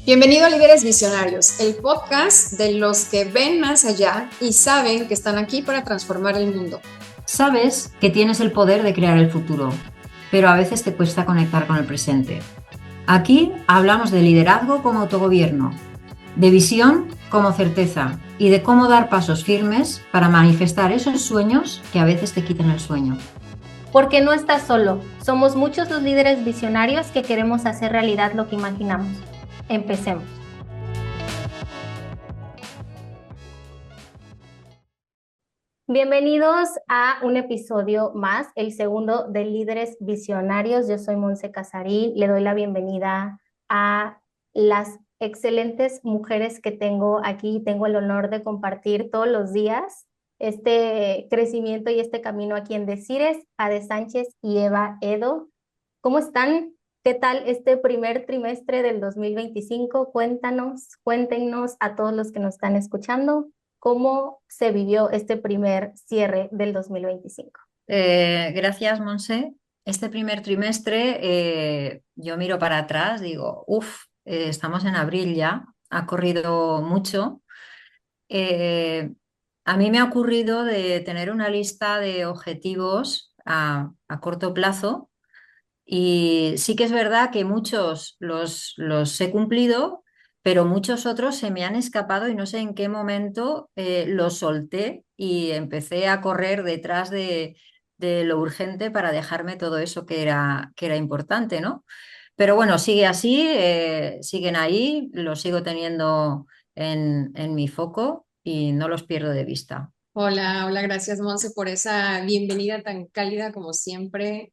Bienvenido a Líderes Visionarios, el podcast de los que ven más allá y saben que están aquí para transformar el mundo. Sabes que tienes el poder de crear el futuro, pero a veces te cuesta conectar con el presente. Aquí hablamos de liderazgo como autogobierno, de visión como certeza y de cómo dar pasos firmes para manifestar esos sueños que a veces te quitan el sueño. Porque no estás solo, somos muchos los líderes visionarios que queremos hacer realidad lo que imaginamos. Empecemos. Bienvenidos a un episodio más, el segundo de Líderes Visionarios. Yo soy Monse Casarín, le doy la bienvenida a las excelentes mujeres que tengo aquí. Tengo el honor de compartir todos los días este crecimiento y este camino aquí en Desires, Ade Sánchez y Eva Edo. ¿Cómo están? ¿Qué tal este primer trimestre del 2025? Cuéntenos a todos los que nos están escuchando cómo se vivió este primer cierre del 2025. Gracias, Monse. Este primer trimestre yo miro para atrás, digo, estamos en abril ya, ha corrido mucho. Eh, a mí me ha ocurrido de tener una lista de objetivos a corto plazo y sí que es verdad que muchos los he cumplido, pero muchos otros se me han escapado y no sé en qué momento los solté y empecé a correr detrás de lo urgente para dejarme todo eso que era importante, ¿no? Pero bueno, sigue así, siguen ahí, los sigo teniendo en mi foco y no los pierdo de vista. Hola, gracias Monse por esa bienvenida tan cálida como siempre.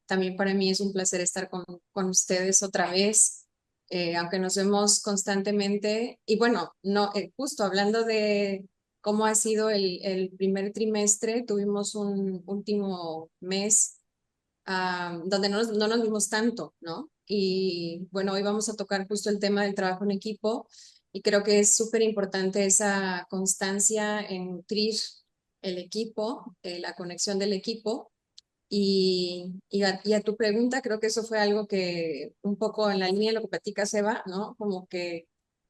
También para mí es un placer estar con ustedes otra vez, aunque nos vemos constantemente. Y bueno, no, justo hablando de cómo ha sido el primer trimestre, tuvimos un último mes donde no nos vimos tanto, ¿no? Y bueno, hoy vamos a tocar justo el tema del trabajo en equipo y creo que es súper importante esa constancia en nutrir el equipo, la conexión del equipo. Y a tu pregunta, creo que eso fue algo que un poco en la línea de lo que platica Seba, ¿no? Como que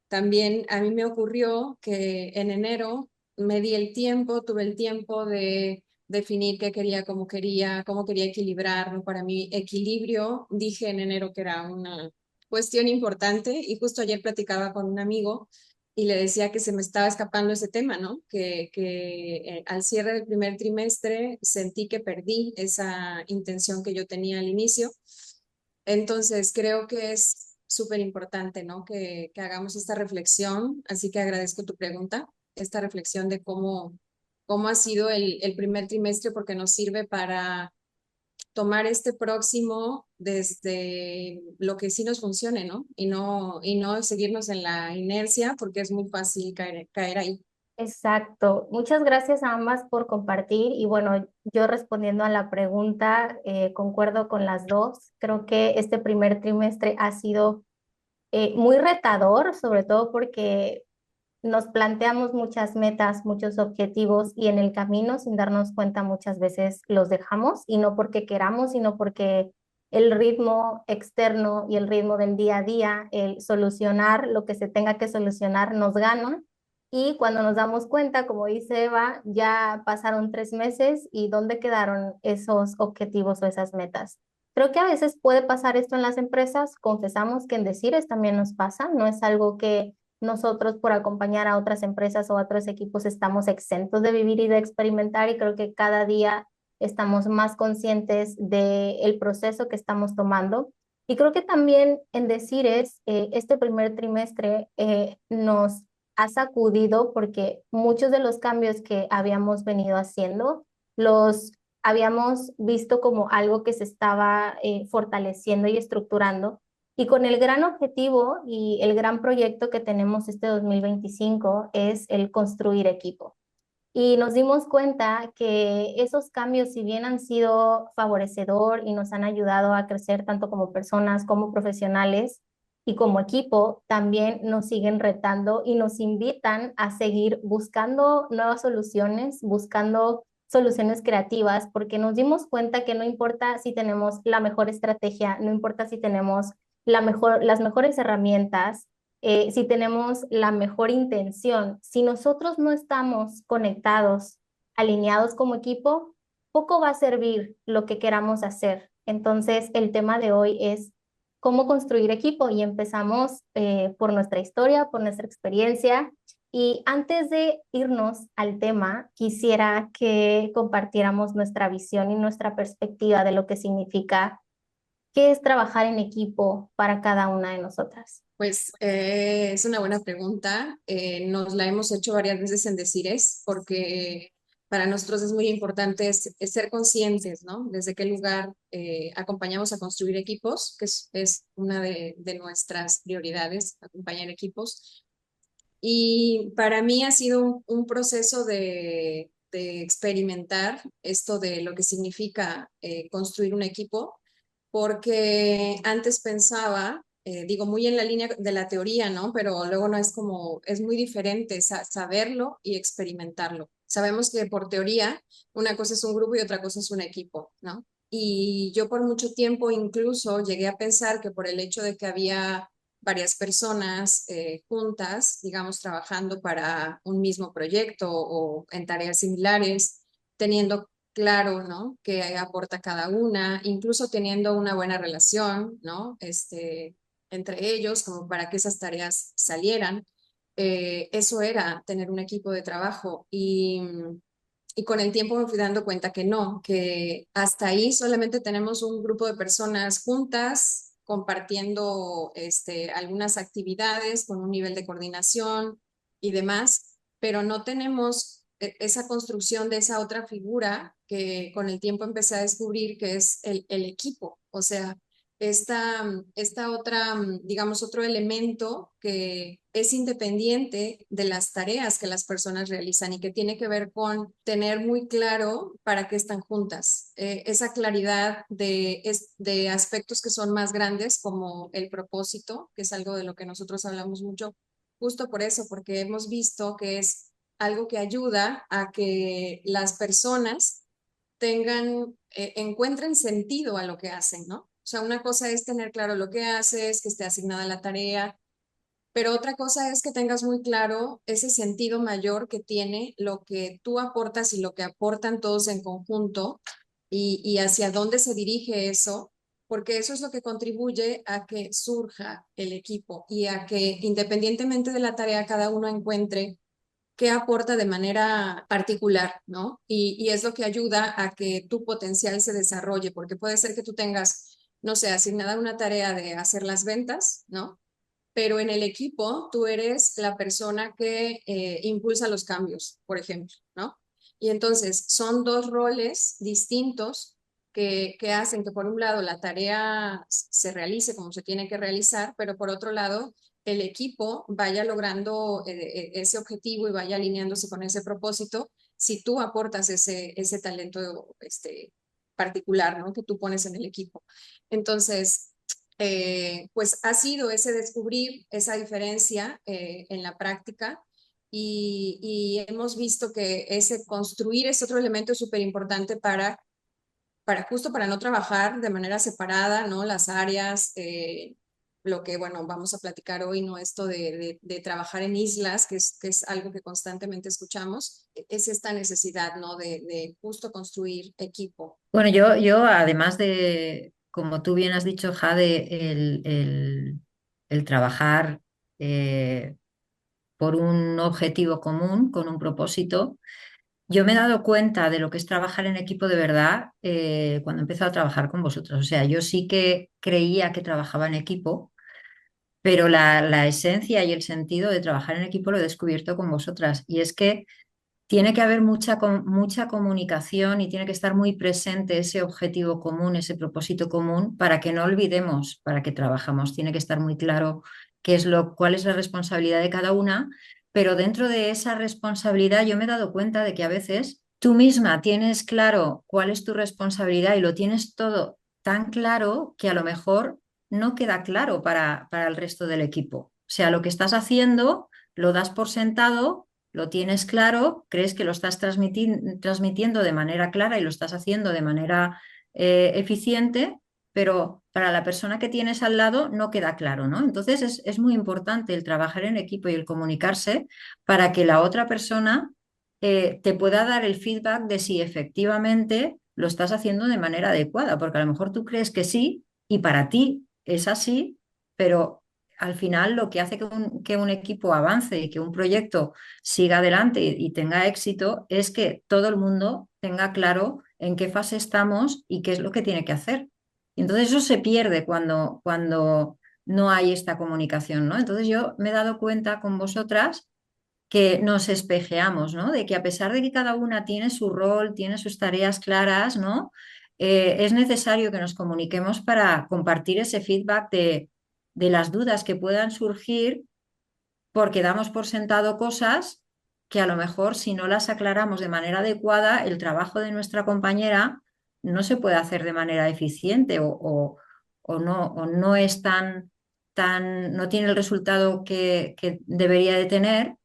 también a mí me ocurrió que en enero me di el tiempo, tuve el tiempo de definir qué quería, cómo quería equilibrar, ¿no? Para mí, equilibrio, dije en enero que era una cuestión importante y justo ayer platicaba con un amigo y le decía que se me estaba escapando ese tema, ¿no? Que al cierre del primer trimestre sentí que perdí esa intención que yo tenía al inicio. Entonces, creo que es súper importante, ¿no? Que hagamos esta reflexión. Así que agradezco tu pregunta, esta reflexión de cómo ha sido el primer trimestre, porque nos sirve para tomar este próximo desde lo que sí nos funcione, ¿no? Y no seguirnos en la inercia, porque es muy fácil caer ahí. Exacto. Muchas gracias a ambas por compartir. Y bueno, yo respondiendo a la pregunta, concuerdo con las dos. Creo que este primer trimestre ha sido muy retador, sobre todo porque nos planteamos muchas metas, muchos objetivos y en el camino, sin darnos cuenta, muchas veces los dejamos y no porque queramos, sino porque el ritmo externo y el ritmo del día a día, el solucionar lo que se tenga que solucionar, nos gana. Y cuando nos damos cuenta, como dice Eva, ya pasaron 3 meses y ¿dónde quedaron esos objetivos o esas metas? Creo que a veces puede pasar esto en las empresas. Confesamos que en Decires también nos pasa. No es algo que nosotros por acompañar a otras empresas o a otros equipos estamos exentos de vivir y de experimentar y creo que cada día estamos más conscientes del proceso que estamos tomando. Y creo que también en Decires, este primer trimestre nos ha sacudido porque muchos de los cambios que habíamos venido haciendo los habíamos visto como algo que se estaba fortaleciendo y estructurando y con el gran objetivo y el gran proyecto que tenemos este 2025 es el construir equipo. Y nos dimos cuenta que esos cambios, si bien han sido favorecedor y nos han ayudado a crecer tanto como personas como profesionales y como equipo, también nos siguen retando y nos invitan a seguir buscando nuevas soluciones, buscando soluciones creativas, porque nos dimos cuenta que no importa si tenemos la mejor estrategia, no importa si tenemos las mejores herramientas, si tenemos la mejor intención, si nosotros no estamos conectados, alineados como equipo, poco va a servir lo que queramos hacer. Entonces, el tema de hoy es cómo construir equipo y empezamos por nuestra historia, por nuestra experiencia. Y antes de irnos al tema, quisiera que compartiéramos nuestra visión y nuestra perspectiva de lo que significa, qué es trabajar en equipo para cada una de nosotras. Pues es una buena pregunta. Nos la hemos hecho varias veces en Decires porque para nosotros es muy importante es ser conscientes, ¿no? Desde qué lugar acompañamos a construir equipos, que es una de nuestras prioridades, acompañar equipos. Y para mí ha sido un proceso de experimentar esto de lo que significa construir un equipo, porque antes pensaba, digo, muy en la línea de la teoría, ¿no? Pero luego no es como, es muy diferente saberlo y experimentarlo. Sabemos que por teoría una cosa es un grupo y otra cosa es un equipo, ¿no? Y yo por mucho tiempo incluso llegué a pensar que por el hecho de que había varias personas juntas, digamos, trabajando para un mismo proyecto o en tareas similares, teniendo claro, ¿no? Qué aporta cada una, incluso teniendo una buena relación, ¿no? Entre ellos, como para que esas tareas salieran. Eso era tener un equipo de trabajo y con el tiempo me fui dando cuenta que no, que hasta ahí solamente tenemos un grupo de personas juntas compartiendo algunas actividades con un nivel de coordinación y demás, pero no tenemos esa construcción de esa otra figura que con el tiempo empecé a descubrir que es el equipo, o sea, esta otra, digamos, otro elemento que es independiente de las tareas que las personas realizan y que tiene que ver con tener muy claro para qué están juntas. Esa claridad de aspectos que son más grandes como el propósito, que es algo de lo que nosotros hablamos mucho, justo por eso, porque hemos visto que es algo que ayuda a que las personas encuentren sentido a lo que hacen, ¿no? O sea, una cosa es tener claro lo que haces, que esté asignada la tarea, pero otra cosa es que tengas muy claro ese sentido mayor que tiene lo que tú aportas y lo que aportan todos en conjunto y hacia dónde se dirige eso, porque eso es lo que contribuye a que surja el equipo y a que independientemente de la tarea cada uno encuentre qué aporta de manera particular, ¿no? Y es lo que ayuda a que tu potencial se desarrolle, porque puede ser que tú tengas, no sé, asignada una tarea de hacer las ventas, ¿no? Pero en el equipo tú eres la persona que impulsa los cambios, por ejemplo, ¿no? Y entonces son dos roles distintos que hacen que por un lado la tarea se realice como se tiene que realizar, pero por otro lado el equipo vaya logrando ese objetivo y vaya alineándose con ese propósito si tú aportas ese talento particular, ¿no? Que tú pones en el equipo. Entonces, pues ha sido ese descubrir esa diferencia en la práctica y hemos visto que ese construir ese otro elemento es súper importante para justo para no trabajar de manera separada, ¿no? Las áreas, lo que, bueno, vamos a platicar hoy, ¿no? Esto de trabajar en islas, que es algo que constantemente escuchamos, es esta necesidad, ¿no? De justo construir equipo. Bueno, yo además de, como tú bien has dicho, Jade, el trabajar por un objetivo común, con un propósito, yo me he dado cuenta de lo que es trabajar en equipo de verdad cuando he empezado a trabajar con vosotros. O sea, yo sí que creía que trabajaba en equipo, pero la esencia y el sentido de trabajar en equipo lo he descubierto con vosotras. Y es que tiene que haber mucha comunicación y tiene que estar muy presente ese objetivo común, ese propósito común, para que no olvidemos para qué trabajamos. Tiene que estar muy claro cuál es la responsabilidad de cada una, pero dentro de esa responsabilidad yo me he dado cuenta de que a veces tú misma tienes claro cuál es tu responsabilidad y lo tienes todo tan claro que a lo mejor no queda claro para el resto del equipo. O sea, lo que estás haciendo lo das por sentado, lo tienes claro, crees que lo estás transmitiendo de manera clara y lo estás haciendo de manera eficiente, pero para la persona que tienes al lado no queda claro, ¿no? Entonces es muy importante el trabajar en equipo y el comunicarse para que la otra persona te pueda dar el feedback de si efectivamente lo estás haciendo de manera adecuada, porque a lo mejor tú crees que sí y para ti es así, pero al final lo que hace que un equipo avance y que un proyecto siga adelante y tenga éxito es que todo el mundo tenga claro en qué fase estamos y qué es lo que tiene que hacer. Y entonces eso se pierde cuando no hay esta comunicación, ¿no? Entonces yo me he dado cuenta con vosotras que nos espejeamos, ¿no? De que a pesar de que cada una tiene su rol, tiene sus tareas claras, ¿no? Es necesario que nos comuniquemos para compartir ese feedback de las dudas que puedan surgir porque damos por sentado cosas que a lo mejor si no las aclaramos de manera adecuada, el trabajo de nuestra compañera no se puede hacer de manera eficiente o no es no tiene el resultado que debería de tener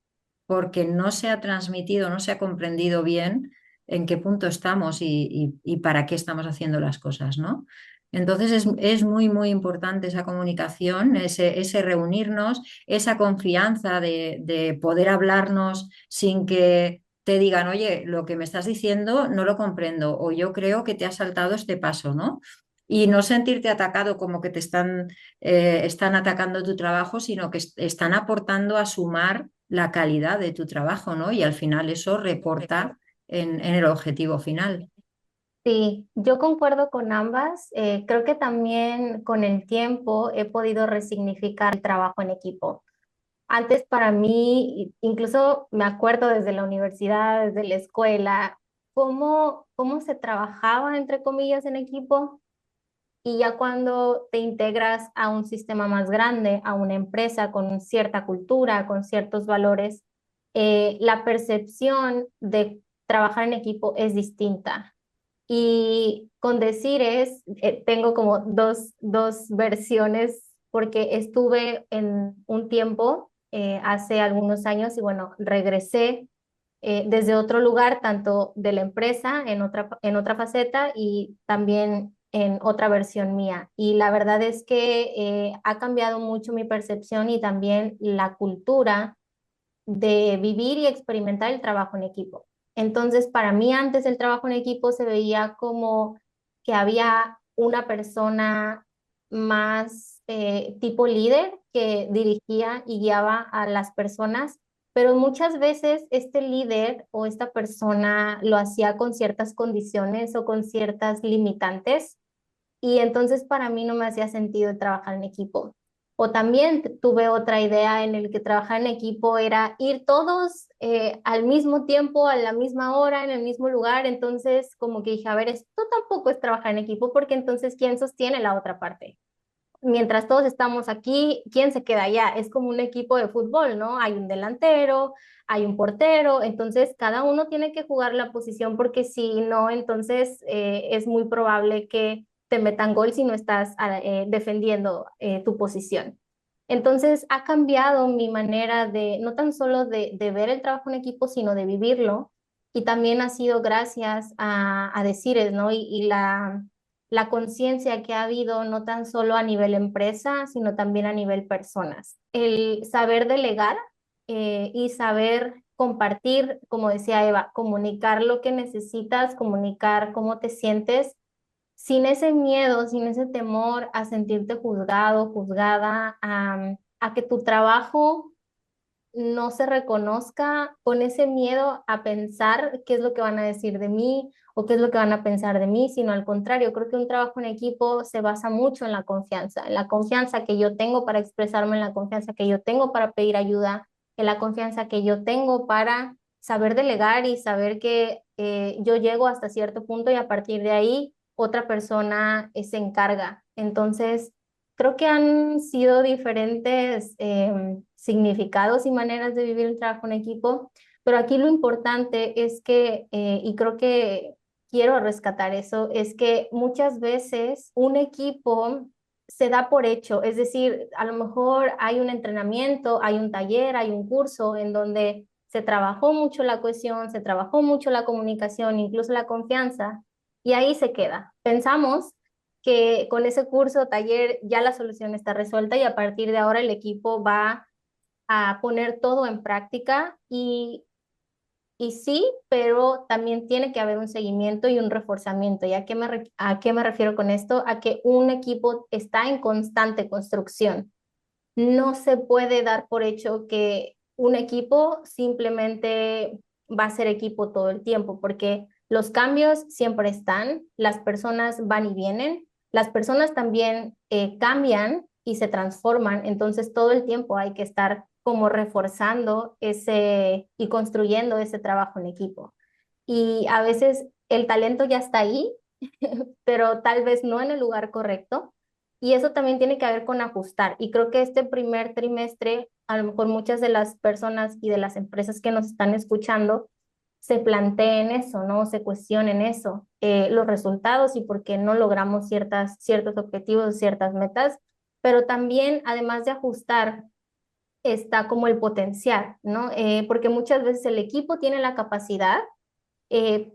porque no se ha transmitido, no se ha comprendido bien en qué punto estamos y para qué estamos haciendo las cosas, ¿no? Entonces es muy, muy importante esa comunicación, ese reunirnos, esa confianza de poder hablarnos sin que te digan, oye, lo que me estás diciendo no lo comprendo o yo creo que te has saltado este paso, ¿no? Y no sentirte atacado como que están atacando tu trabajo, sino que están aportando a sumar la calidad de tu trabajo, ¿no? Y al final eso reporta en el objetivo final. Sí, yo concuerdo con ambas. Creo que también con el tiempo he podido resignificar el trabajo en equipo. Antes para mí, incluso me acuerdo desde la universidad, desde la escuela, cómo se trabajaba, entre comillas, en equipo. Y ya cuando te integras a un sistema más grande, a una empresa con cierta cultura, con ciertos valores, la percepción de trabajar en equipo es distinta. Y con decir tengo como dos versiones porque estuve en un tiempo, hace algunos años, y bueno, regresé desde otro lugar, tanto de la empresa en otra faceta y también en otra versión mía. Y la verdad es que ha cambiado mucho mi percepción y también la cultura de vivir y experimentar el trabajo en equipo. Entonces, para mí antes el trabajo en equipo se veía como que había una persona más tipo líder que dirigía y guiaba a las personas, pero muchas veces este líder o esta persona lo hacía con ciertas condiciones o con ciertas limitantes y entonces para mí no me hacía sentido trabajar en equipo. O también tuve otra idea en el que trabajar en equipo era ir todos al mismo tiempo, a la misma hora, en el mismo lugar. Entonces, como que dije, a ver, esto tampoco es trabajar en equipo porque entonces, ¿quién sostiene la otra parte? Mientras todos estamos aquí, ¿quién se queda allá? Es como un equipo de fútbol, ¿no? Hay un delantero, hay un portero, entonces cada uno tiene que jugar la posición porque si no, entonces es muy probable que te metan gol si no estás defendiendo tu posición. Entonces ha cambiado mi manera de, no tan solo de ver el trabajo en equipo, sino de vivirlo. Y también ha sido gracias a Desires, ¿no? Y la conciencia que ha habido no tan solo a nivel empresa, sino también a nivel personas. El saber delegar y saber compartir, como decía Eva, comunicar lo que necesitas, comunicar cómo te sientes, sin ese miedo, sin ese temor a sentirte juzgado, juzgada, a que tu trabajo no se reconozca, con ese miedo a pensar qué es lo que van a decir de mí o qué es lo que van a pensar de mí, sino al contrario, creo que un trabajo en equipo se basa mucho en la confianza que yo tengo para expresarme, en la confianza que yo tengo para pedir ayuda, en la confianza que yo tengo para saber delegar y saber que yo llego hasta cierto punto y a partir de ahí otra persona se encarga. Entonces, creo que han sido diferentes significados y maneras de vivir el trabajo en equipo, pero aquí lo importante es que, y creo que quiero rescatar eso, es que muchas veces un equipo se da por hecho, es decir, a lo mejor hay un entrenamiento, hay un taller, hay un curso en donde se trabajó mucho la cohesión, se trabajó mucho la comunicación, incluso la confianza, y ahí se queda. Pensamos que con ese curso, taller, ya la solución está resuelta y a partir de ahora el equipo va a poner todo en práctica y sí, pero también tiene que haber un seguimiento y un reforzamiento. ¿Y a qué me refiero con esto? A que un equipo está en constante construcción. No se puede dar por hecho que un equipo simplemente va a ser equipo todo el tiempo, porque los cambios siempre están, las personas van y vienen, las personas también cambian y se transforman, entonces todo el tiempo hay que estar como reforzando ese y construyendo ese trabajo en equipo. Y a veces el talento ya está ahí, pero tal vez no en el lugar correcto. Y eso también tiene que ver con ajustar. Y creo que este primer trimestre, a lo mejor muchas de las personas y de las empresas que nos están escuchando se planteen eso, ¿no? Se cuestionen eso, los resultados y por qué no logramos ciertos objetivos, ciertas metas, pero también, además de ajustar, está como el potencial, ¿no? Porque muchas veces el equipo tiene la capacidad,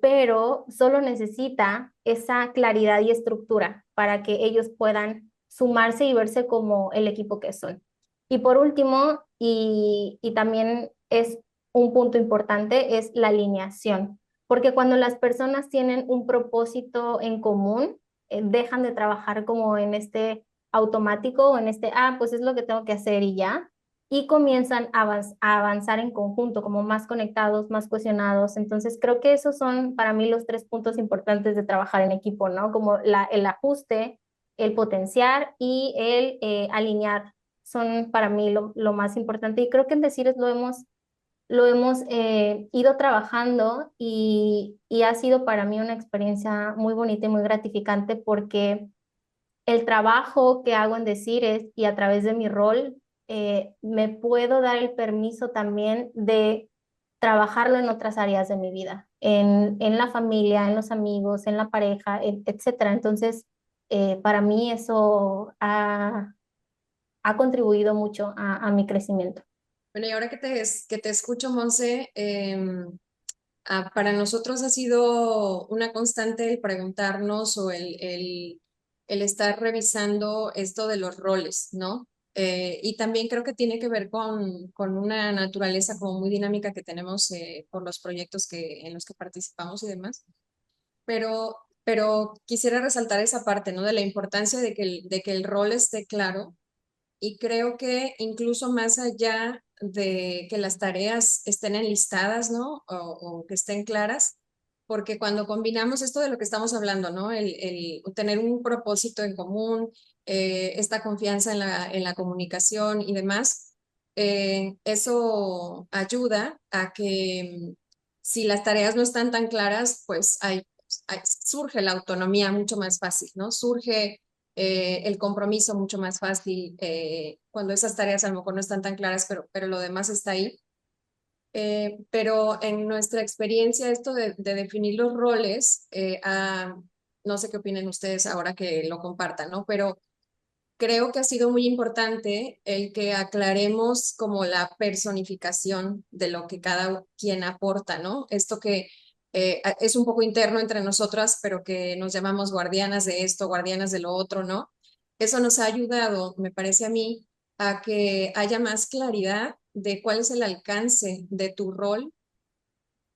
pero solo necesita esa claridad y estructura para que ellos puedan sumarse y verse como el equipo que son. Y por último, y también es un punto importante, es la alineación, porque cuando las personas tienen un propósito en común, dejan de trabajar como en este automático o en este, pues es lo que tengo que hacer y ya, y comienzan a avanzar en conjunto, como más conectados, más cohesionados. Entonces, creo que esos son para mí los tres puntos importantes de trabajar en equipo, ¿no? Como el ajuste, el potenciar y el alinear. Son para mí lo más importante. Y creo que en Decires lo hemos ido trabajando y ha sido para mí una experiencia muy bonita y muy gratificante porque el trabajo que hago en Decires y a través de mi rol, me puedo dar el permiso también de trabajarlo en otras áreas de mi vida, en la familia, en los amigos, en la pareja, etcétera. Entonces, para mí eso ha contribuido mucho a mi crecimiento. Bueno, y ahora que te escucho, Monse, para nosotros ha sido una constante el preguntarnos o el estar revisando esto de los roles, ¿no? Y también creo que tiene que ver con una naturaleza como muy dinámica que tenemos por los proyectos en los que participamos y demás. Pero quisiera resaltar esa parte, ¿no? De la importancia de que el rol esté claro y creo que incluso más allá de que las tareas estén enlistadas, ¿no? O que estén claras, porque cuando combinamos esto de lo que estamos hablando, ¿no? El tener un propósito en común, esta confianza en la comunicación y demás, eso ayuda a que si las tareas no están tan claras, pues surge la autonomía mucho más fácil, ¿no? Surge el compromiso mucho más fácil cuando esas tareas a lo mejor no están tan claras, pero lo demás está ahí. Pero en nuestra experiencia, esto de definir los roles, no sé qué opinen ustedes ahora que lo compartan, ¿no? Pero creo que ha sido muy importante el que aclaremos como la personificación de lo que cada quien aporta, ¿no? Esto que es un poco interno entre nosotras, pero que nos llamamos guardianas de esto, guardianas de lo otro, ¿no? Eso nos ha ayudado, me parece a mí, a que haya más claridad de cuál es el alcance de tu rol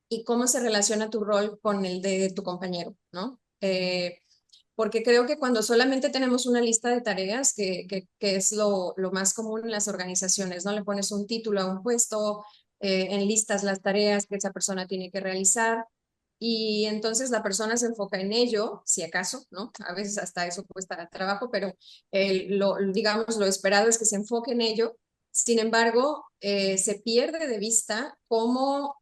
y cómo se relaciona tu rol con el de tu compañero, ¿no? Porque creo que cuando solamente tenemos una lista de tareas, que es lo más común en las organizaciones, ¿no? Le pones un título a un puesto, enlistas las tareas que esa persona tiene que realizar y entonces la persona se enfoca en ello, si acaso, ¿no? A veces hasta eso cuesta trabajo, pero digamos, lo esperado es que se enfoque en ello. Sin embargo, se pierde de vista cómo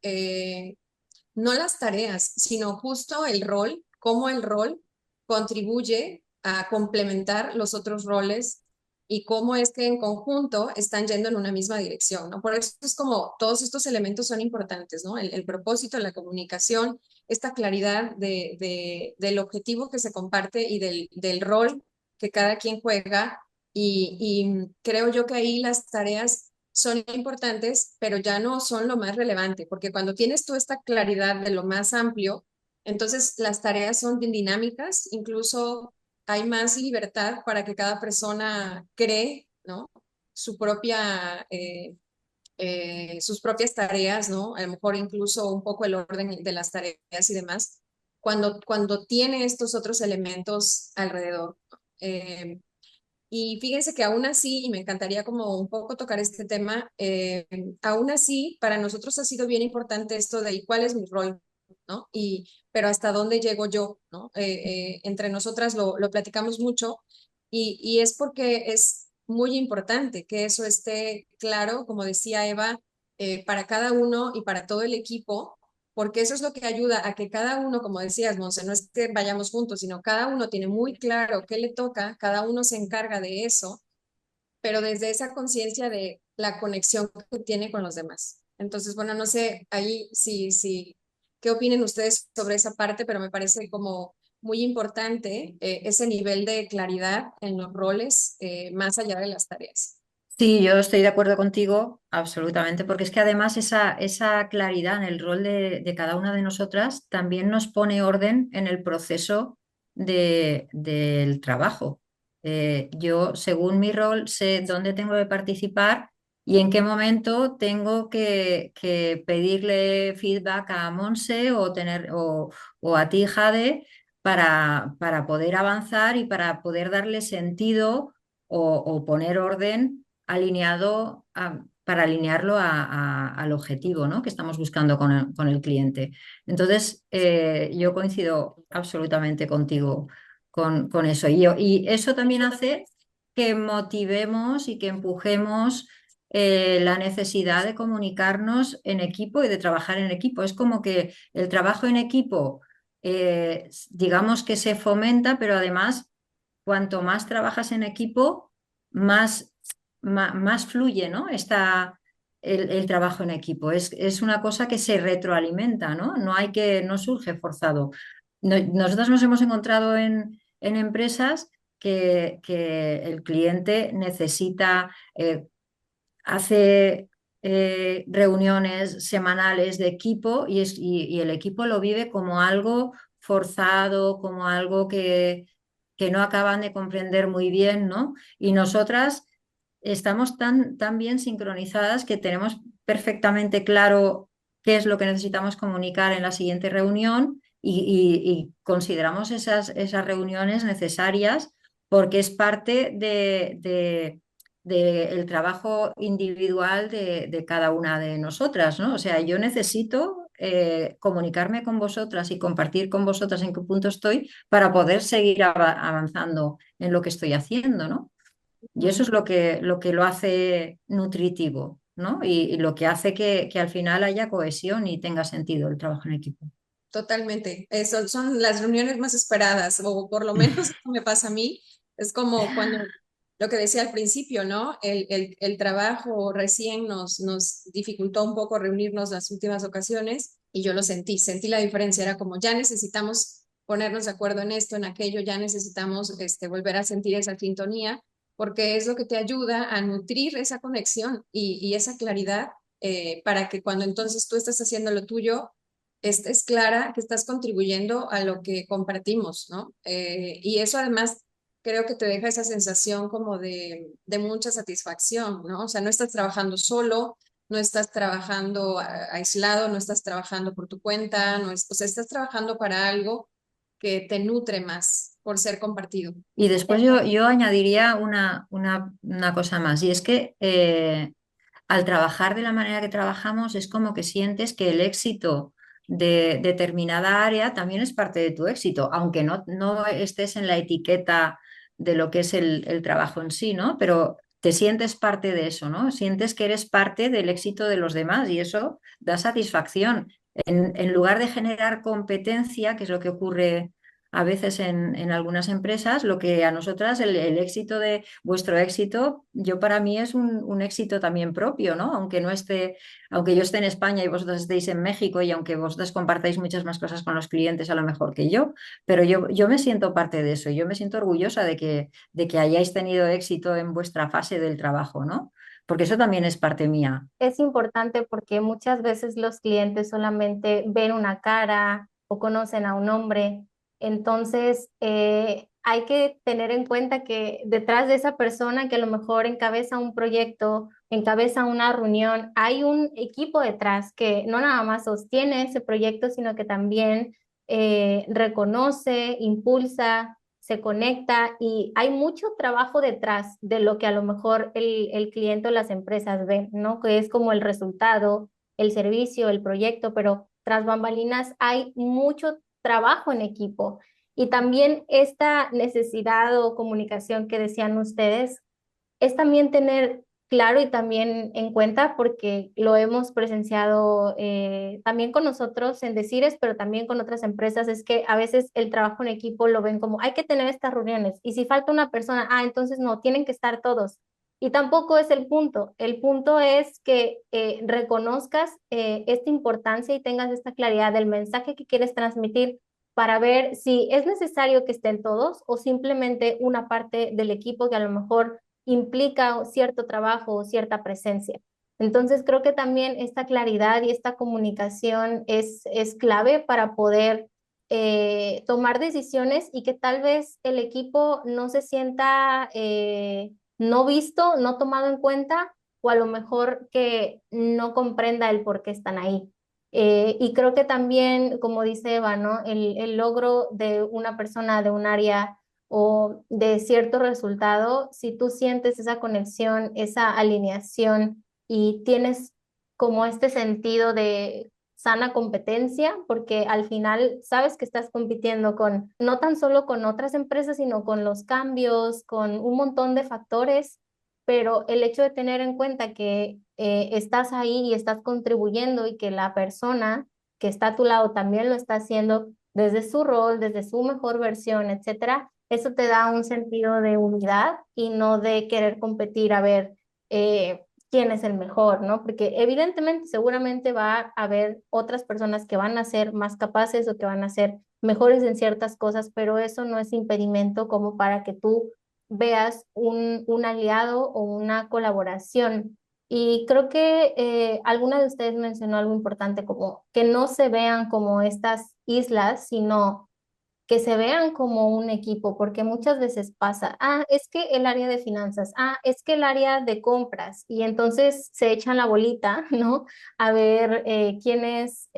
no las tareas, sino justo el rol, cómo el rol contribuye a complementar los otros roles y cómo es que en conjunto están yendo en una misma dirección, ¿no? Por eso es como todos estos elementos son importantes, ¿no? El propósito, la comunicación, esta claridad del objetivo que se comparte y del rol que cada quien juega. Y creo yo que ahí las tareas son importantes, pero ya no son lo más relevante, porque cuando tienes tú esta claridad de lo más amplio, entonces las tareas son dinámicas, incluso hay más libertad para que cada persona cree, ¿no? Su propia, sus propias tareas, ¿no? A lo mejor incluso un poco el orden de las tareas y demás, cuando tiene estos otros elementos alrededor. Eh, y fíjense que aún así, y me encantaría como un poco tocar este tema, aún así, para nosotros ha sido bien importante esto de ¿y cuál es mi rol? ¿No? Pero hasta dónde llego yo, ¿no? Entre nosotras lo platicamos mucho y es porque es muy importante que eso esté claro, como decía Eva, para cada uno y para todo el equipo, porque eso es lo que ayuda a que cada uno, como decías, Monse, no es que vayamos juntos, sino cada uno tiene muy claro qué le toca, cada uno se encarga de eso, pero desde esa conciencia de la conexión que tiene con los demás. Entonces, bueno, no sé ahí sí, qué opinen ustedes sobre esa parte, pero me parece como muy importante ese nivel de claridad en los roles más allá de las tareas. Sí, yo estoy de acuerdo contigo, absolutamente, porque es que además esa claridad en el rol de cada una de nosotras también nos pone orden en el proceso del trabajo. Yo, según mi rol, sé dónde tengo que participar y en qué momento tengo que pedirle feedback a Monse o a ti, Jade, para poder avanzar y para poder darle sentido o poner orden alineado para alinearlo al objetivo, ¿no? Que estamos buscando con el cliente. Entonces, yo coincido absolutamente contigo con eso. Y eso también hace que motivemos y que empujemos la necesidad de comunicarnos en equipo y de trabajar en equipo. Es como que el trabajo en equipo, digamos que se fomenta, pero además, cuanto más trabajas en equipo, más fluye, ¿no? El trabajo en equipo. Es una cosa que se retroalimenta, ¿no? No surge forzado. Nosotros nos hemos encontrado en empresas que el cliente necesita, hace reuniones semanales de equipo y el equipo lo vive como algo forzado, como algo que no acaban de comprender muy bien, ¿no? Y nosotras estamos tan bien sincronizadas que tenemos perfectamente claro qué es lo que necesitamos comunicar en la siguiente reunión y consideramos esas reuniones necesarias porque es parte del trabajo individual de cada una de nosotras, ¿no? O sea, yo necesito comunicarme con vosotras y compartir con vosotras en qué punto estoy para poder seguir avanzando en lo que estoy haciendo, ¿no? Y eso es lo que lo hace nutritivo, ¿no? Y lo que hace que al final haya cohesión y tenga sentido el trabajo en equipo. Totalmente. Eso son las reuniones más esperadas, o por lo menos eso me pasa a mí. Es como cuando lo que decía al principio, ¿no? El trabajo recién nos dificultó un poco reunirnos las últimas ocasiones y yo lo sentí la diferencia. Era como ya necesitamos ponernos de acuerdo en esto, en aquello, ya necesitamos volver a sentir esa sintonía, porque es lo que te ayuda a nutrir esa conexión y esa claridad para que cuando entonces tú estás haciendo lo tuyo es clara que estás contribuyendo a lo que compartimos, ¿no? Y eso además creo que te deja esa sensación como de mucha satisfacción, ¿no? O sea, no estás trabajando solo, no estás trabajando aislado, no estás trabajando por tu cuenta, no es, o sea, estás trabajando para algo que te nutre más por ser compartido. Y después yo añadiría una cosa más, y es que al trabajar de la manera que trabajamos es como que sientes que el éxito de determinada área también es parte de tu éxito, aunque no estés en la etiqueta de lo que es el trabajo en sí, ¿no? Pero te sientes parte de eso, ¿no? Sientes que eres parte del éxito de los demás y eso da satisfacción. En lugar de generar competencia, que es lo que ocurre a veces en algunas empresas, lo que a nosotras el éxito de vuestro éxito, yo para mí es un éxito también propio, ¿no? Aunque yo esté en España y vosotros estéis en México y aunque vosotros compartáis muchas más cosas con los clientes a lo mejor que yo, pero yo me siento parte de eso, yo me siento orgullosa de que hayáis tenido éxito en vuestra fase del trabajo, ¿no? Porque eso también es parte mía. Es importante porque muchas veces los clientes solamente ven una cara o conocen a un hombre. Entonces, hay que tener en cuenta que detrás de esa persona que a lo mejor encabeza un proyecto, encabeza una reunión, hay un equipo detrás que no nada más sostiene ese proyecto, sino que también reconoce, impulsa, se conecta y hay mucho trabajo detrás de lo que a lo mejor el cliente o las empresas ven, ¿no? Que es como el resultado, el servicio, el proyecto, pero tras bambalinas hay mucho trabajo en equipo. Y también esta necesidad o comunicación que decían ustedes es también tener claro y también en cuenta, porque lo hemos presenciado también con nosotros en Decires, pero también con otras empresas, es que a veces el trabajo en equipo lo ven como hay que tener estas reuniones y si falta una persona, entonces no, tienen que estar todos. Y tampoco es el punto es que reconozcas esta importancia y tengas esta claridad del mensaje que quieres transmitir para ver si es necesario que estén todos o simplemente una parte del equipo que a lo mejor implica cierto trabajo o cierta presencia. Entonces, creo que también esta claridad y esta comunicación es clave para poder tomar decisiones y que tal vez el equipo no se sienta no visto, no tomado en cuenta o a lo mejor que no comprenda el por qué están ahí. Y creo que también, como dice Eva, ¿no? El logro de una persona de un área o de cierto resultado, si tú sientes esa conexión, esa alineación y tienes como este sentido de sana competencia, porque al final sabes que estás compitiendo con no tan solo con otras empresas, sino con los cambios, con un montón de factores, pero el hecho de tener en cuenta que estás ahí y estás contribuyendo y que la persona que está a tu lado también lo está haciendo desde su rol, desde su mejor versión, etcétera, eso te da un sentido de unidad y no de querer competir a ver quién es el mejor, ¿no? Porque evidentemente, seguramente va a haber otras personas que van a ser más capaces o que van a ser mejores en ciertas cosas, pero eso no es impedimento como para que tú veas un aliado o una colaboración. Y creo que alguna de ustedes mencionó algo importante, como que no se vean como estas islas, sino que se vean como un equipo, porque muchas veces pasa, es que el área de finanzas, es que el área de compras, y entonces se echan la bolita, ¿no? A ver quién es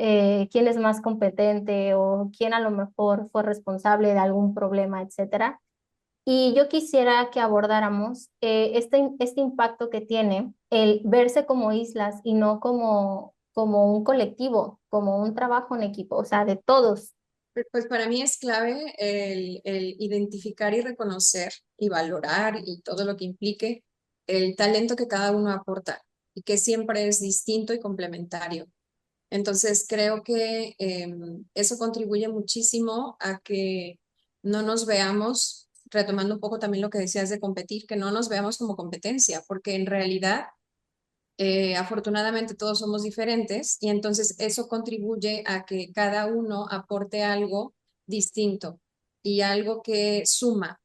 más competente o quién a lo mejor fue responsable de algún problema, etcétera. Y yo quisiera que abordáramos este impacto que tiene el verse como islas y no como un colectivo, como un trabajo en equipo, o sea, de todos. Pues para mí es clave el identificar y reconocer y valorar y todo lo que implique el talento que cada uno aporta y que siempre es distinto y complementario. Entonces creo que eso contribuye muchísimo a que no nos veamos, retomando un poco también lo que decías de competir, que no nos veamos como competencia, porque en realidad afortunadamente todos somos diferentes y entonces eso contribuye a que cada uno aporte algo distinto y algo que suma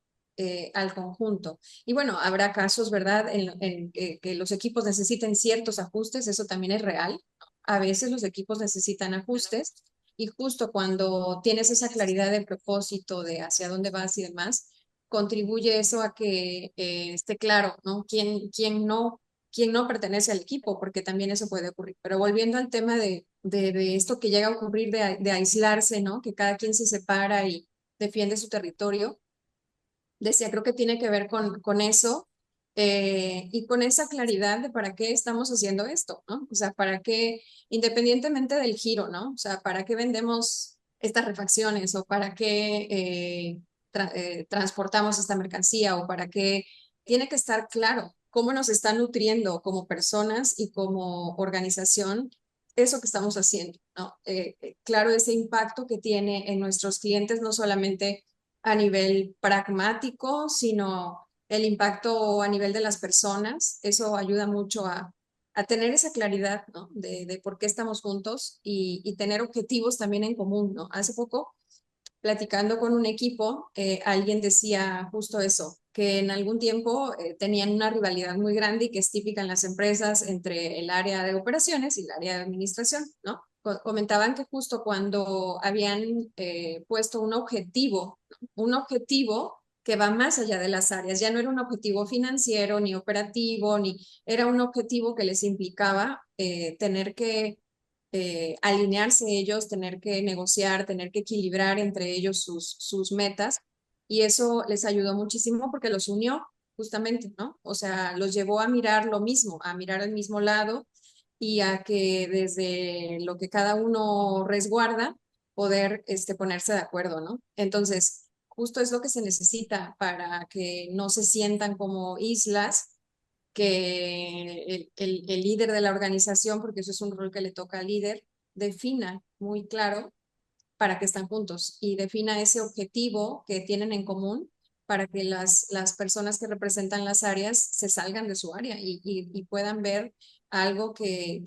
al conjunto. Y bueno, habrá casos, ¿verdad?, en que los equipos necesiten ciertos ajustes, eso también es real. A veces los equipos necesitan ajustes y justo cuando tienes esa claridad de propósito, de hacia dónde vas y demás, contribuye eso a que esté claro, ¿no? Quién no pertenece al equipo, porque también eso puede ocurrir. Pero volviendo al tema de esto que llega a ocurrir de aislarse, ¿no? Que cada quien se separa y defiende su territorio, decía, creo que tiene que ver con eso y con esa claridad de para qué estamos haciendo esto, ¿no? O sea, para qué, independientemente del giro, ¿no? O sea, para qué vendemos estas refacciones o para qué transportamos esta mercancía o para qué, tiene que estar claro cómo nos está nutriendo como personas y como organización eso que estamos haciendo, ¿no? Claro, ese impacto que tiene en nuestros clientes, no solamente a nivel pragmático, sino el impacto a nivel de las personas. Eso ayuda mucho a tener esa claridad, ¿no? De por qué estamos juntos y tener objetivos también en común, ¿no? Hace poco, platicando con un equipo, alguien decía justo eso, que en algún tiempo tenían una rivalidad muy grande y que es típica en las empresas entre el área de operaciones y el área de administración, ¿no? Comentaban que justo cuando habían puesto un objetivo que va más allá de las áreas. Ya no era un objetivo financiero, ni operativo, ni era un objetivo que les implicaba tener que alinearse ellos, tener que negociar, tener que equilibrar entre ellos sus metas. Y eso les ayudó muchísimo porque los unió justamente, ¿no? O sea, los llevó a mirar lo mismo, a mirar al mismo lado y a que desde lo que cada uno resguarda, poder ponerse de acuerdo, ¿no? Entonces, justo es lo que se necesita para que no se sientan como islas, que el líder de la organización, porque eso es un rol que le toca al líder, defina muy claro para que están juntos y defina ese objetivo que tienen en común para que las personas que representan las áreas se salgan de su área y puedan ver algo que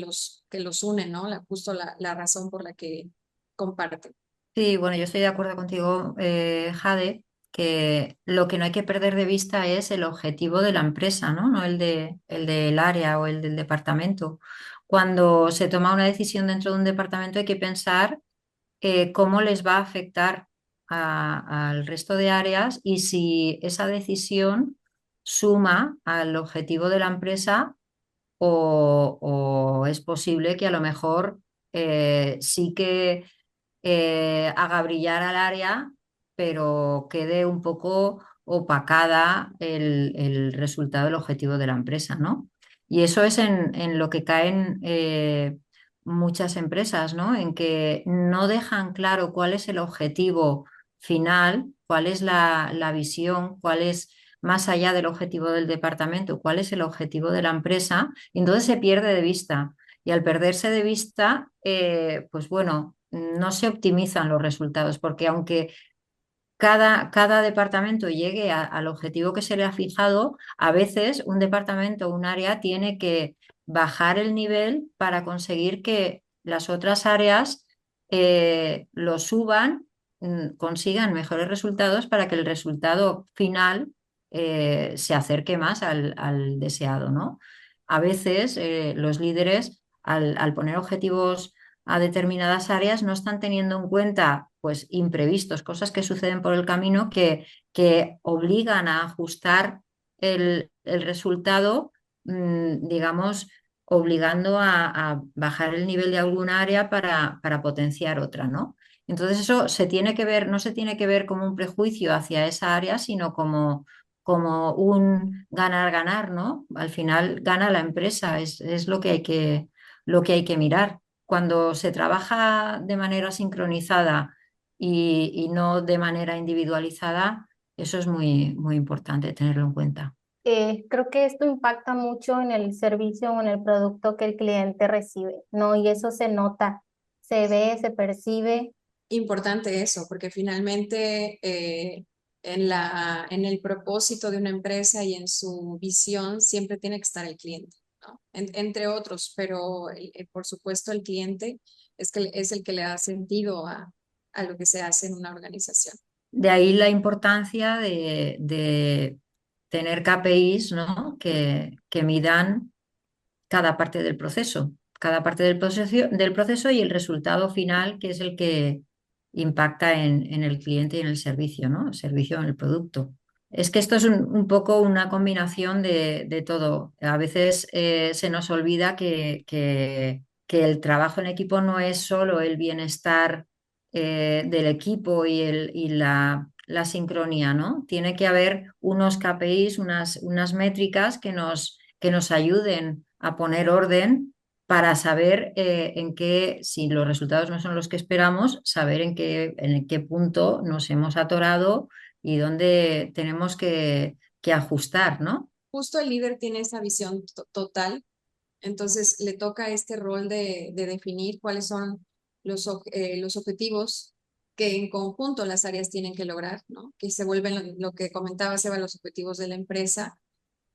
los une, ¿no? Justo la razón por la que comparten. Sí, bueno, yo estoy de acuerdo contigo, Jade, que lo que no hay que perder de vista es el objetivo de la empresa, ¿no? No el del área o el del departamento. Cuando se toma una decisión dentro de un departamento hay que pensar cómo les va a afectar al resto de áreas y si esa decisión suma al objetivo de la empresa o es posible que a lo mejor sí que haga brillar al área, pero quede un poco opacada el resultado, el objetivo de la empresa, ¿no? Y eso es en lo que caen muchas empresas, ¿no? En que no dejan claro cuál es el objetivo final, cuál es la visión, cuál es más allá del objetivo del departamento, cuál es el objetivo de la empresa, y entonces se pierde de vista. Y al perderse de vista, pues bueno, no se optimizan los resultados, porque aunque cada departamento llegue al objetivo que se le ha fijado, a veces un departamento o un área tiene que bajar el nivel para conseguir que las otras áreas lo suban, consigan mejores resultados para que el resultado final se acerque más al deseado, ¿no? A veces los líderes, al poner objetivos a determinadas áreas, no están teniendo en cuenta pues imprevistos, cosas que suceden por el camino que obligan a ajustar el resultado, digamos, obligando a bajar el nivel de alguna área para potenciar otra, ¿no? Entonces eso se tiene que ver, no se tiene que ver como un prejuicio hacia esa área, sino como un ganar-ganar, ¿no? Al final gana la empresa, es lo que hay que mirar. Cuando se trabaja de manera sincronizada y no de manera individualizada, eso es muy, muy importante tenerlo en cuenta. Creo que esto impacta mucho en el servicio o en el producto que el cliente recibe, ¿no? Y eso se nota, se ve, se percibe. Importante eso, porque finalmente en el propósito de una empresa y en su visión siempre tiene que estar el cliente, ¿no? Entre otros, pero por supuesto el cliente es el que le da sentido a lo que se hace en una organización. De ahí la importancia de tener KPIs, ¿no? Que midan cada parte del proceso y el resultado final, que es el que impacta en el cliente y en el servicio, ¿no? El servicio en el producto. Es que esto es un poco una combinación de todo. A veces se nos olvida que el trabajo en equipo no es solo el bienestar del equipo y la sincronía, ¿no? Tiene que haber unos KPIs, unas métricas que nos ayuden a poner orden para saber en qué, si los resultados no son los que esperamos, saber en qué punto nos hemos atorado y dónde tenemos que ajustar, ¿no? Justo el líder tiene esa visión total, entonces le toca este rol de definir cuáles son los objetivos que en conjunto las áreas tienen que lograr, ¿no? Que se vuelven lo que comentaba Seba, los objetivos de la empresa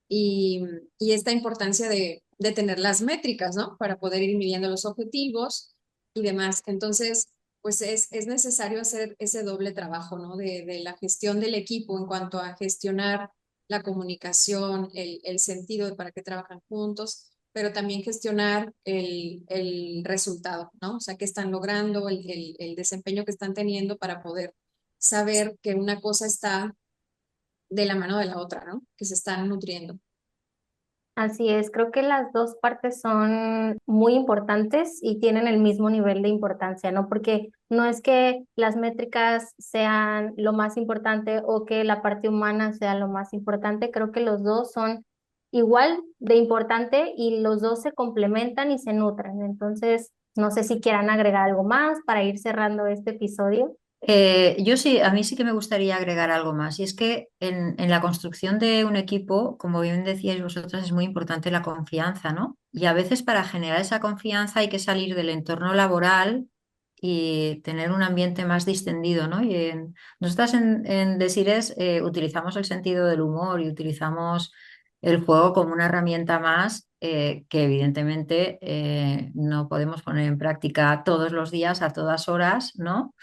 y, y esta importancia de tener las métricas, ¿no? Para poder ir midiendo los objetivos y demás. Entonces, pues es necesario hacer ese doble trabajo, ¿no? De la gestión del equipo en cuanto a gestionar la comunicación, el sentido de para qué trabajan juntos, pero también gestionar el resultado, ¿no? O sea, qué están logrando, el desempeño que están teniendo para poder saber que una cosa está de la mano de la otra, ¿no? Que se están nutriendo. Así es, creo que las dos partes son muy importantes y tienen el mismo nivel de importancia, ¿no? Porque no es que las métricas sean lo más importante o que la parte humana sea lo más importante, creo que los dos son igual de importante y los dos se complementan y se nutren. Entonces, no sé si quieran agregar algo más para ir cerrando este episodio. Yo sí, a mí sí que me gustaría agregar algo más, y es que en la construcción de un equipo, como bien decíais vosotras, es muy importante la confianza, ¿no? Y a veces para generar esa confianza hay que salir del entorno laboral y tener un ambiente más distendido, ¿no? Nosotras en Desires utilizamos el sentido del humor y utilizamos el juego como una herramienta más que evidentemente no podemos poner en práctica todos los días, a todas horas, ¿no?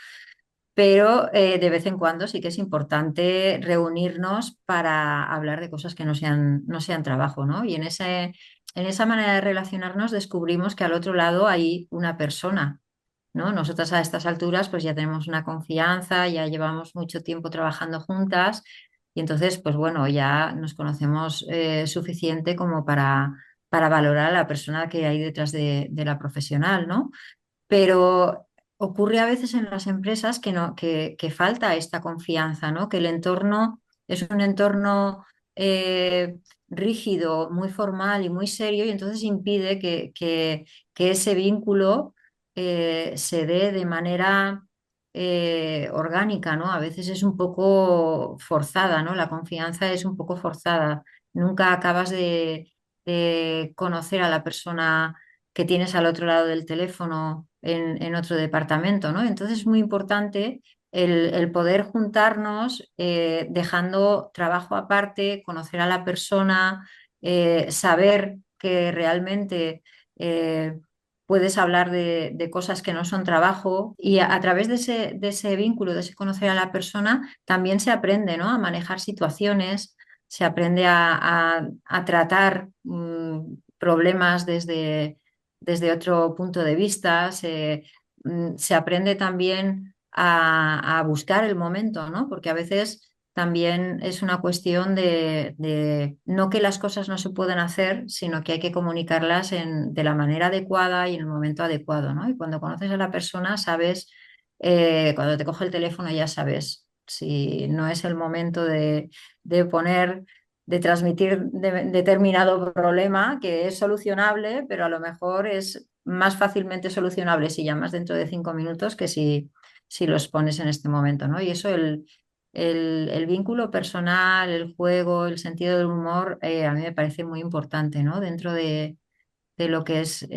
Pero de vez en cuando sí que es importante reunirnos para hablar de cosas que no sean trabajo, ¿no? Y en esa manera de relacionarnos descubrimos que al otro lado hay una persona, ¿no? Nosotras a estas alturas pues ya tenemos una confianza, ya llevamos mucho tiempo trabajando juntas y entonces pues bueno, ya nos conocemos suficiente como para valorar a la persona que hay detrás de la profesional, ¿no? Pero ocurre a veces en las empresas que, no, que falta esta confianza, ¿no? Que el entorno es un entorno eh, rígido, muy formal y muy serio, y entonces impide que ese vínculo se dé de manera orgánica, ¿no? A veces es un poco forzada, ¿no? La confianza es un poco forzada. Nunca acabas de conocer a la persona que tienes al otro lado del teléfono en otro departamento, ¿no? Entonces es muy importante el poder juntarnos dejando trabajo aparte, conocer a la persona, saber que realmente puedes hablar de cosas que no son trabajo y a través de ese vínculo, de ese conocer a la persona, también se aprende, ¿no? A manejar situaciones, se aprende a tratar problemas desde otro punto de vista, se aprende también a buscar el momento, ¿no? Porque a veces también es una cuestión de no que las cosas no se pueden hacer, sino que hay que comunicarlas de la manera adecuada y en el momento adecuado, ¿no? Y cuando conoces a la persona, sabes, cuando te coge el teléfono ya sabes si no es el momento de poner de transmitir determinado problema que es solucionable, pero a lo mejor es más fácilmente solucionable si llamas dentro de 5 minutos que si los pones en este momento, ¿no? Y eso, el vínculo personal, el juego, el sentido del humor, a mí me parece muy importante, ¿no? Dentro de lo que es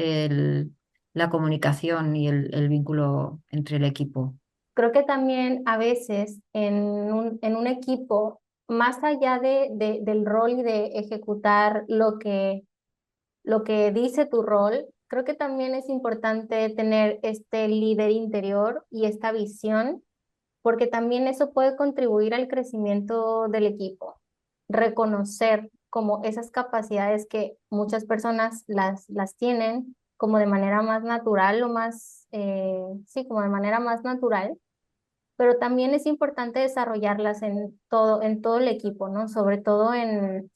la comunicación y el vínculo entre el equipo. Creo que también a veces en un equipo, más allá del rol y de ejecutar lo que dice tu rol, creo que también es importante tener este líder interior y esta visión, porque también eso puede contribuir al crecimiento del equipo. Reconocer como esas capacidades que muchas personas las tienen como de manera más natural o más, sí, como de manera más natural, pero también es importante desarrollarlas en todo el equipo, ¿no? Sobre todo en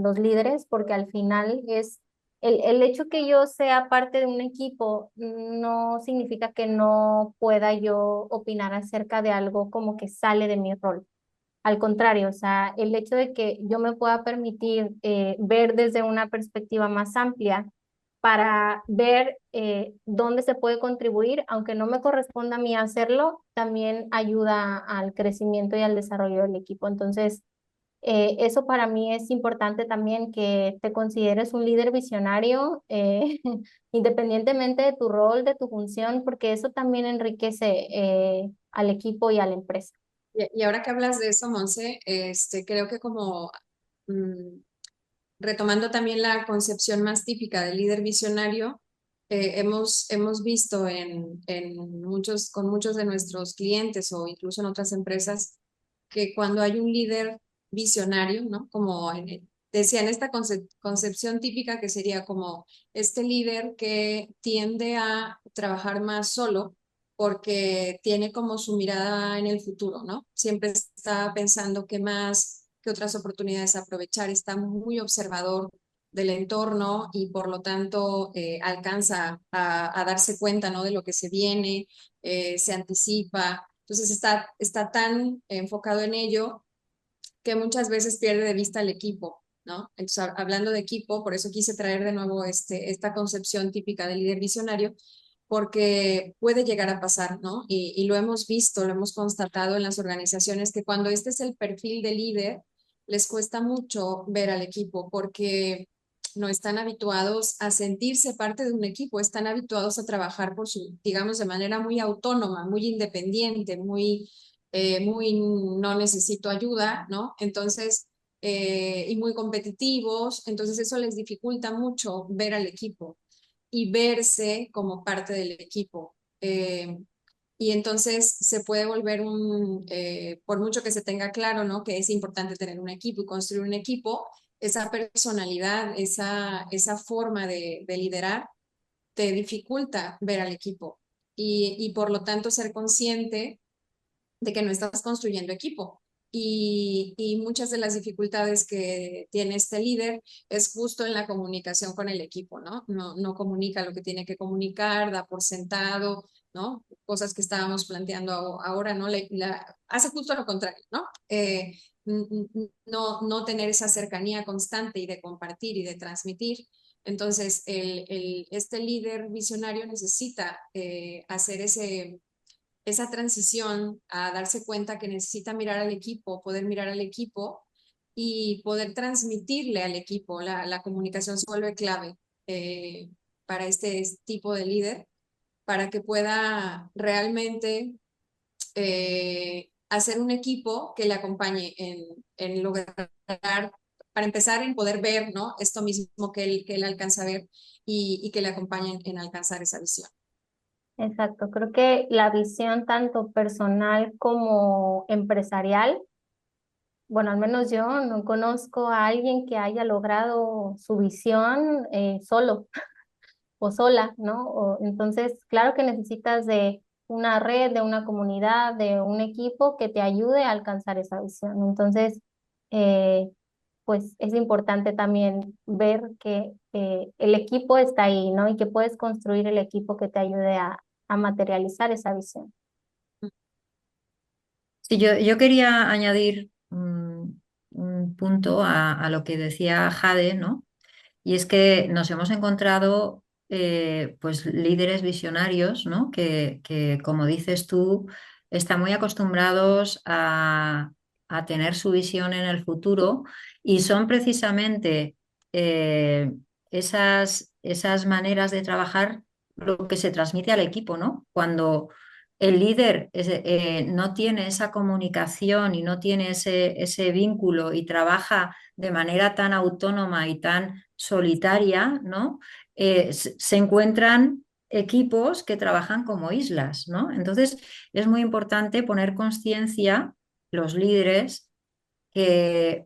los líderes, porque al final es el hecho que yo sea parte de un equipo no significa que no pueda yo opinar acerca de algo como que sale de mi rol. Al contrario, o sea, el hecho de que yo me pueda permitir ver desde una perspectiva más amplia para ver dónde se puede contribuir, aunque no me corresponda a mí hacerlo, también ayuda al crecimiento y al desarrollo del equipo. Entonces, eso para mí es importante también que te consideres un líder visionario, independientemente de tu rol, de tu función, porque eso también enriquece al equipo y a la empresa. Y ahora que hablas de eso, Monse, creo que como mm, retomando también la concepción más típica del líder visionario, hemos visto con muchos de nuestros clientes o incluso en otras empresas que cuando hay un líder visionario, ¿no? Como decían, esta concepción típica que sería como este líder que tiende a trabajar más solo porque tiene como su mirada en el futuro, ¿no? Siempre está pensando qué más qué otras oportunidades aprovechar, está muy observador del entorno y por lo tanto alcanza a darse cuenta, ¿no? De lo que se viene, se anticipa. Entonces está tan enfocado en ello que muchas veces pierde de vista el equipo, ¿no? Entonces, hablando de equipo, por eso quise traer de nuevo esta concepción típica del líder visionario, porque puede llegar a pasar, ¿no? Y lo hemos visto, lo hemos constatado en las organizaciones, que cuando este es el perfil de líder, les cuesta mucho ver al equipo, porque no están habituados a sentirse parte de un equipo, están habituados a trabajar por su, digamos, de manera muy autónoma, muy independiente, muy no necesito ayuda, ¿no? Entonces, y muy competitivos, entonces eso les dificulta mucho ver al equipo y verse como parte del equipo. Y entonces se puede volver por mucho que se tenga claro, ¿no? Que es importante tener un equipo y construir un equipo, esa personalidad, esa forma de liderar te dificulta ver al equipo y por lo tanto ser consciente de que no estás construyendo equipo. Y muchas de las dificultades que tiene este líder es justo en la comunicación con el equipo, ¿no? No comunica lo que tiene que comunicar, da por sentado, ¿no? Cosas que estábamos planteando ahora, ¿no? Hace justo lo contrario, ¿no? No tener esa cercanía constante y de compartir y de transmitir. Entonces, este líder visionario necesita hacer esa transición a darse cuenta que necesita mirar al equipo, poder mirar al equipo y poder transmitirle al equipo. La comunicación se vuelve clave eh, para este tipo de líder, para que pueda realmente hacer un equipo que le acompañe en lograr, para empezar, en poder ver, ¿no? Esto mismo que él alcanza a ver y que le acompañen en alcanzar esa visión. Exacto, creo que la visión tanto personal como empresarial, bueno, al menos yo no conozco a alguien que haya logrado su visión solo o sola, ¿no? Entonces, claro que necesitas de una red, de una comunidad, de un equipo que te ayude a alcanzar esa visión. Entonces, eh, pues es importante también ver que el equipo está ahí, ¿no? Y que puedes construir el equipo que te ayude a materializar esa visión. Sí, yo quería añadir un punto a lo que decía Jade, ¿no? Y es que nos hemos encontrado pues líderes visionarios, ¿no? Que, como dices tú, están muy acostumbrados a tener su visión en el futuro y son precisamente eh, esas maneras de trabajar lo que se transmite al equipo, ¿no? Cuando el líder no tiene esa comunicación y no tiene ese vínculo y trabaja de manera tan autónoma y tan solitaria, ¿no? Se encuentran equipos que trabajan como islas, ¿no? Entonces es muy importante poner conciencia, los líderes, que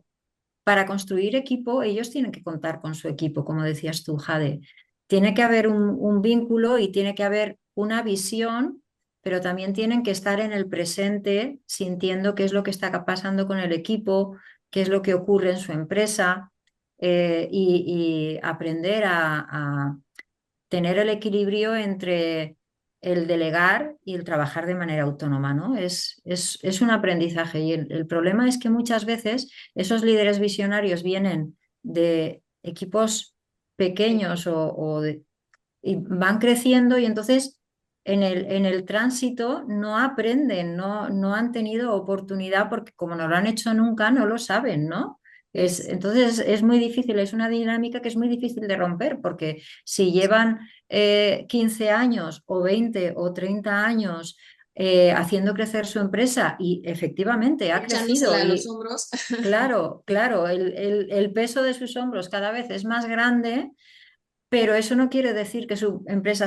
para construir equipo ellos tienen que contar con su equipo, como decías tú, Jade. Tiene que haber un vínculo y tiene que haber una visión, pero también tienen que estar en el presente sintiendo qué es lo que está pasando con el equipo, qué es lo que ocurre en su empresa y aprender a tener el equilibrio entre el delegar y el trabajar de manera autónoma, ¿no? Es un aprendizaje y el problema es que muchas veces esos líderes visionarios vienen de equipos pequeños y van creciendo y entonces en el tránsito no aprenden, no han tenido oportunidad porque como no lo han hecho nunca, no lo saben, ¿no? Entonces es muy difícil, es una dinámica que es muy difícil de romper porque si llevan 15 años o 20 o 30 años haciendo crecer su empresa y efectivamente ha crecido Echándosela a los y hombros. claro, claro, el peso de sus hombros cada vez es más grande, pero eso no quiere decir que su empresa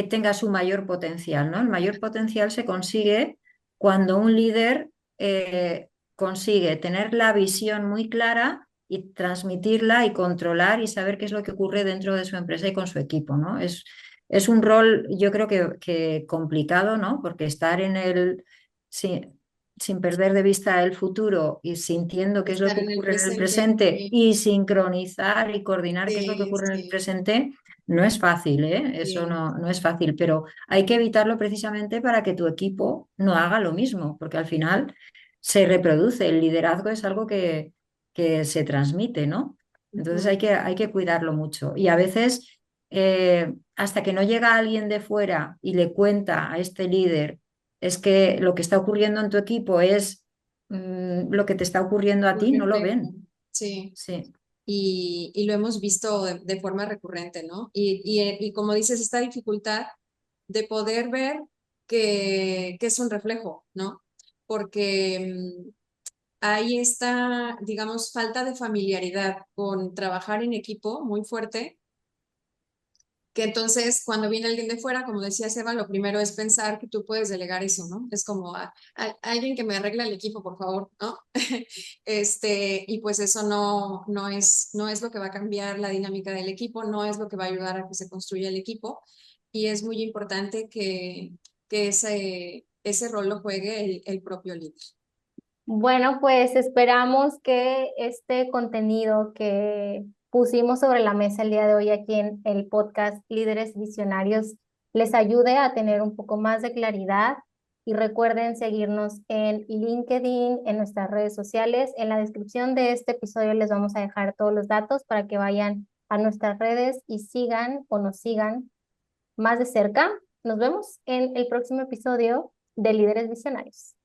tenga su mayor potencial, ¿no? El mayor potencial se consigue cuando un líder consigue tener la visión muy clara y transmitirla y controlar y saber qué es lo que ocurre dentro de su empresa y con su equipo, ¿no? Es un rol, yo creo que complicado, ¿no? Porque estar sí, sin perder de vista el futuro y sintiendo qué es lo Estar que en el ocurre en el presente. presente y sincronizar y coordinar qué es lo que Sí, ocurre en el sí, presente, no es fácil, ¿eh? Eso sí. no es fácil, pero hay que evitarlo precisamente para que tu equipo no haga lo mismo, porque al final se reproduce. El liderazgo es algo que se transmite, ¿no? Entonces Ujú. hay que cuidarlo mucho. Y a veces, hasta que no llega alguien de fuera y le cuenta a este líder, es que lo que está ocurriendo en tu equipo es lo que te está ocurriendo a Un ti, no lo reflejo. ven. Sí. Sí, Y lo hemos visto de forma recurrente, ¿no? Y como dices, esta dificultad de poder ver que es un reflejo, ¿no? Porque hay esta, digamos, falta de familiaridad con trabajar en equipo muy fuerte, que entonces cuando viene alguien de fuera, como decía Seba, lo primero es pensar que tú puedes delegar eso, ¿no? Es como alguien que me arregle el equipo, por favor, ¿no? Y pues eso no es lo que va a cambiar la dinámica del equipo, no es lo que va a ayudar a que se construya el equipo. Y es muy importante que ese rol lo juegue el propio líder. Bueno, pues esperamos que este contenido que pusimos sobre la mesa el día de hoy aquí en el podcast Líderes Visionarios les ayude a tener un poco más de claridad y recuerden seguirnos en LinkedIn, en nuestras redes sociales. En la descripción de este episodio les vamos a dejar todos los datos para que vayan a nuestras redes y sigan o nos sigan más de cerca. Nos vemos en el próximo episodio de Líderes Visionarios.